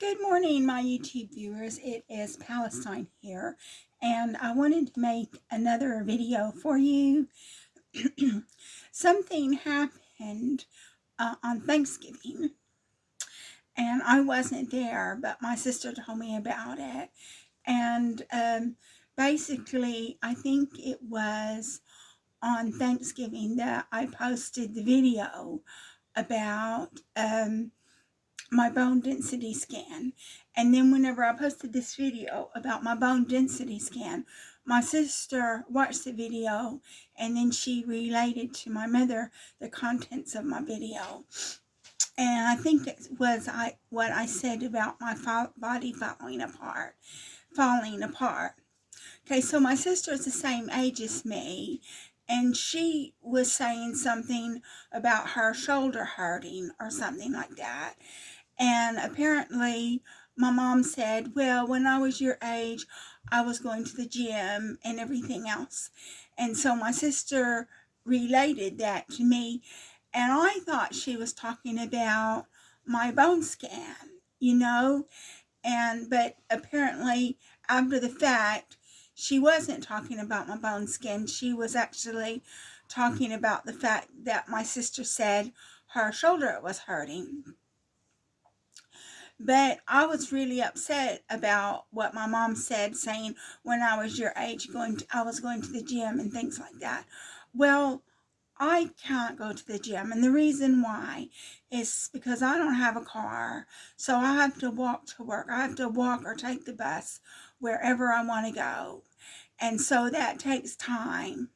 Good morning, my YouTube viewers. It is Palestine here, and I wanted to make another video for you. Something happened on Thanksgiving, and I wasn't there, but my sister told me about it. And basically, I think it was on Thanksgiving that I posted the video about my bone density scan. And then whenever I posted this video about my bone density scan, my sister watched the video and then she related to my mother the contents of my video. And I think it was what I said about my body falling apart. Okay, so my sister is the same age as me, and she was saying something about her shoulder hurting or something like that. And apparently, my mom said, well, when I was your age, I was going to the gym and everything else. And so my sister related that to me. And I thought she was talking about my bone scan. But apparently, after the fact, she wasn't talking about my bone scan. She was actually talking about the fact that my sister said her shoulder was hurting. But I was really upset about what my mom said, saying when I was your age, I was going to the gym and things like that. Well, I can't go to the gym, and the reason why is because I don't have a car, so I have to walk to work. I have to walk or take the bus wherever I want to go, and so that takes time.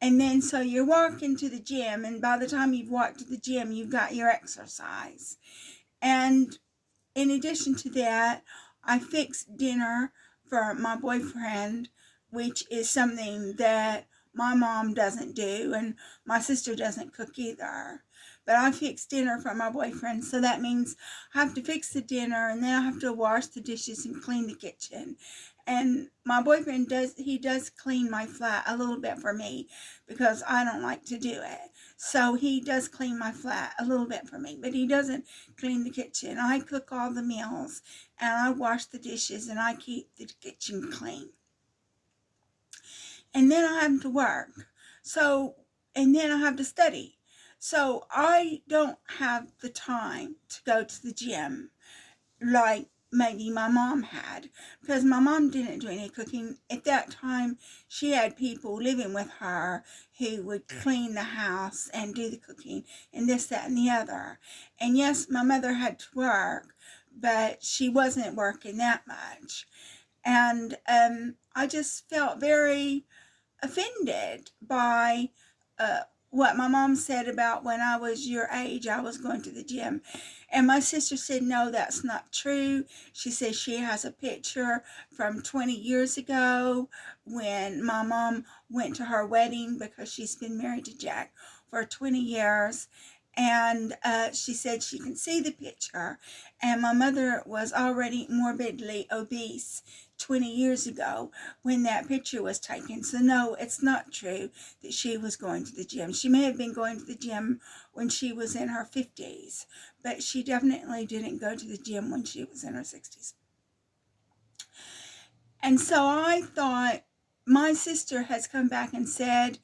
And then so you're walking to the gym, and by the time you've walked to the gym, you've got your exercise. And in addition to that, I fixed dinner for my boyfriend, which is something that my mom doesn't do, and my sister doesn't cook either. But I fixed dinner for my boyfriend, so that means I have to fix the dinner, and then I have to wash the dishes and clean the kitchen. And my boyfriend does clean my flat a little bit for me because I don't like to do it. So he does clean my flat a little bit for me, but he doesn't clean the kitchen. I cook all the meals, and I wash the dishes, and I keep the kitchen clean. And then I have to work. And then I have to study. So I don't have the time to go to the gym like maybe my mom had, because my mom didn't do any cooking. At that time, she had people living with her who would clean the house and do the cooking and this, that, and the other. And yes, my mother had to work, but she wasn't working that much. And I just felt very offended by what my mom said about when I was your age, I was going to the gym. And my sister said, no, that's not true. She says she has a picture from 20 years ago when my mom went to her wedding, because she's been married to Jack for 20 years. And she said she can see the picture. And my mother was already morbidly obese 20 years ago when that picture was taken. So no, it's not true that she was going to the gym. She may have been going to the gym when she was in her 50s, but she definitely didn't go to the gym when she was in her 60s. And so I thought, my sister has come back and said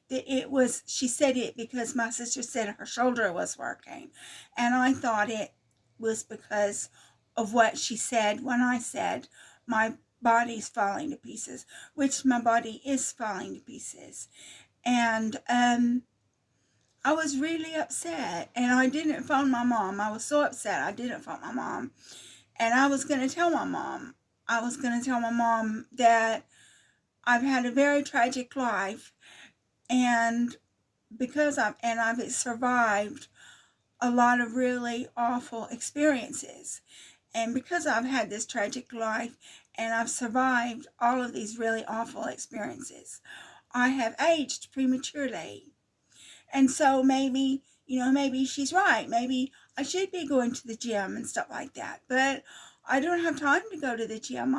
that she said it because my sister said her shoulder was working. And I thought it was because of what she said when I said my body's falling to pieces, which my body is falling to pieces. And I was really upset, and I didn't phone my mom. I was so upset I didn't phone my mom. And I was going to tell my mom. I was going to tell my mom that I've had a very tragic life, and I've survived a lot of really awful experiences. And because I've had this tragic life and I've survived all of these really awful experiences, I have aged prematurely. And so maybe she's right. Maybe I should be going to the gym and stuff like that. But I don't have time to go to the gym.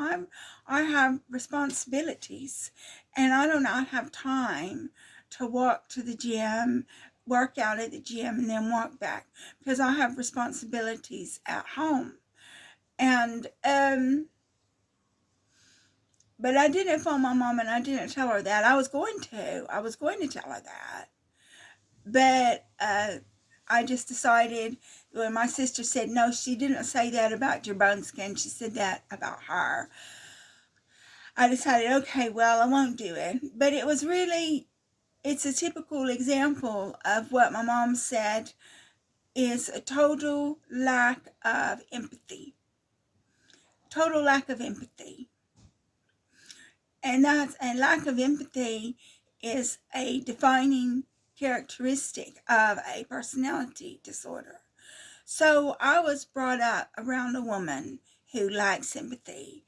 I have responsibilities, and I do not have time to walk to the gym, work out at the gym, and then walk back, because I have responsibilities at home. And, but I didn't phone my mom and I didn't tell her that. I was going to tell her that. But, I just decided when my sister said, no, she didn't say that about your bone skin. She said that about her. I decided, okay, well, I won't do it. But it was really, it's a typical example of what my mom said is a total lack of empathy. Total lack of empathy. And lack of empathy is a defining characteristic of a personality disorder. So I was brought up around a woman who lacks empathy,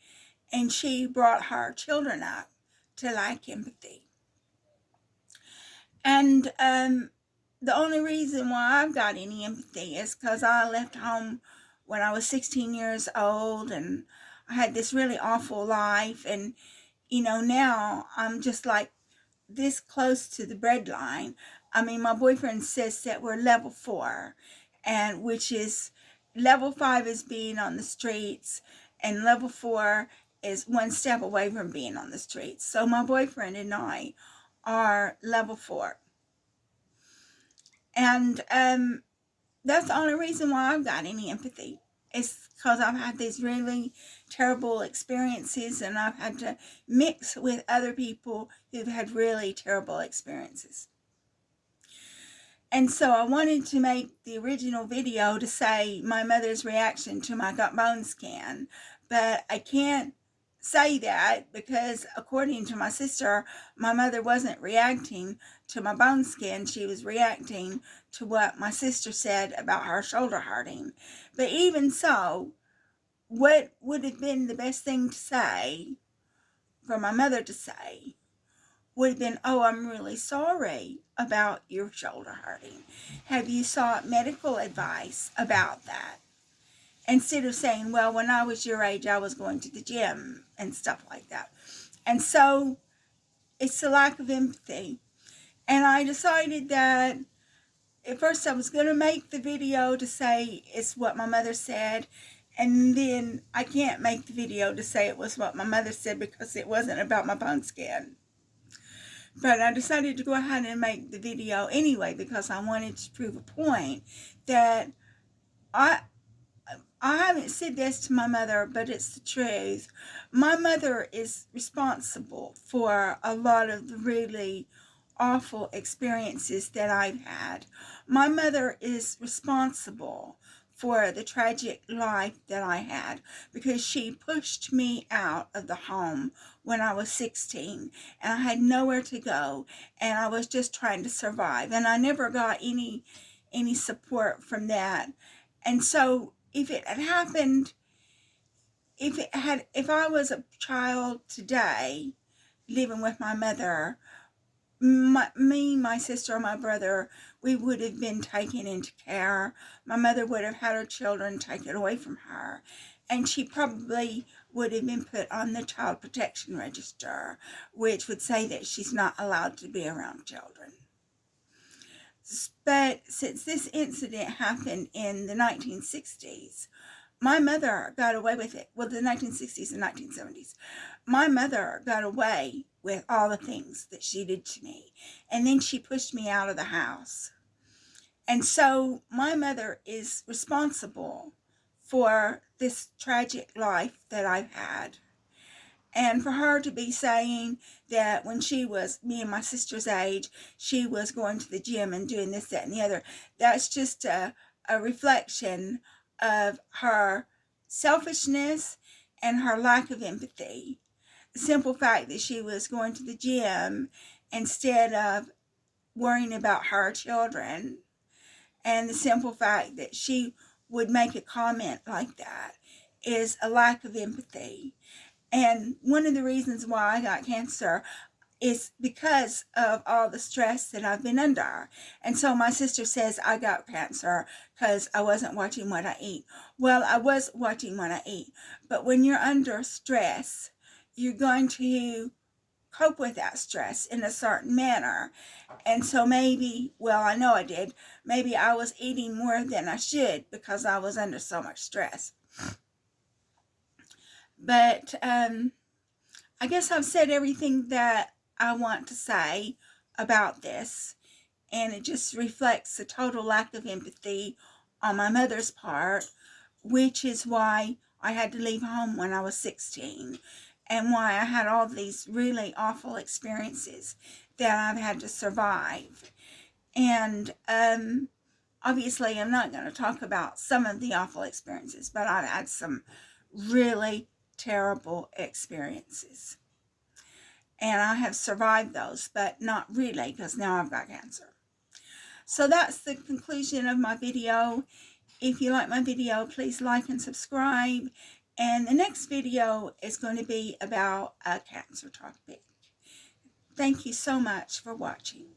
and she brought her children up to lack empathy. And the only reason why I've got any empathy is because I left home when I was 16 years old, and I had this really awful life. And, now I'm just like this close to the breadline. I mean, my boyfriend says that we're level 4, and which is level 5 is being on the streets, and level 4 is one step away from being on the streets. So my boyfriend and I are level 4. And that's the only reason why I've got any empathy. It's because I've had these really terrible experiences, and I've had to mix with other people who've had really terrible experiences. And so I wanted to make the original video to say my mother's reaction to my gut bone scan, but I can't say that because according to my sister, my mother wasn't reacting to my bone scan. She was reacting to what my sister said about her shoulder hurting. But even so, what would have been the best thing to say for my mother to say would have been, oh, I'm really sorry about your shoulder hurting. Have you sought medical advice about that? Instead of saying, well, when I was your age, I was going to the gym and stuff like that. And so it's a lack of empathy. And I decided that at first I was going to make the video to say it's what my mother said. And then I can't make the video to say it was what my mother said because it wasn't about my bone skin. But I decided to go ahead and make the video anyway because I wanted to prove a point that I haven't said this to my mother, but it's the truth. My mother is responsible for a lot of the really awful experiences that I've had. My mother is responsible for the tragic life that I had because she pushed me out of the home when I was 16 and I had nowhere to go and I was just trying to survive, and I never got any support from that. And so if it had happened, if I was a child today living with my mother, my sister, my brother, we would have been taken into care. My mother would have had her children taken away from her, and she probably would have been put on the child protection register, which would say that she's not allowed to be around children. But since this incident happened in the 1960s, my mother got away with it. Well, the 1960s and 1970s. My mother got away with all the things that she did to me. And then she pushed me out of the house. And so my mother is responsible for this tragic life that I've had. And for her to be saying that when she was me and my sister's age, she was going to the gym and doing this, that, and the other, that's just a reflection of her selfishness and her lack of empathy. The simple fact that she was going to the gym instead of worrying about her children, and the simple fact that she would make a comment like that is a lack of empathy. And one of the reasons why I got cancer is because of all the stress that I've been under. And so my sister says I got cancer because I wasn't watching what I eat. Well, I was watching what I eat. But when you're under stress, you're going to cope with that stress in a certain manner. And so maybe, well, I know I did, maybe I was eating more than I should because I was under so much stress. But I guess I've said everything that I want to say about this, and it just reflects the total lack of empathy on my mother's part, which is why I had to leave home when I was 16, and why I had all these really awful experiences that I've had to survive. And obviously, I'm not going to talk about some of the awful experiences, but I've had some really terrible experiences. And I have survived those, but not really, because now I've got cancer. So that's the conclusion of my video. If you like my video, please like and subscribe. And the next video is going to be about a cancer topic. Thank you so much for watching.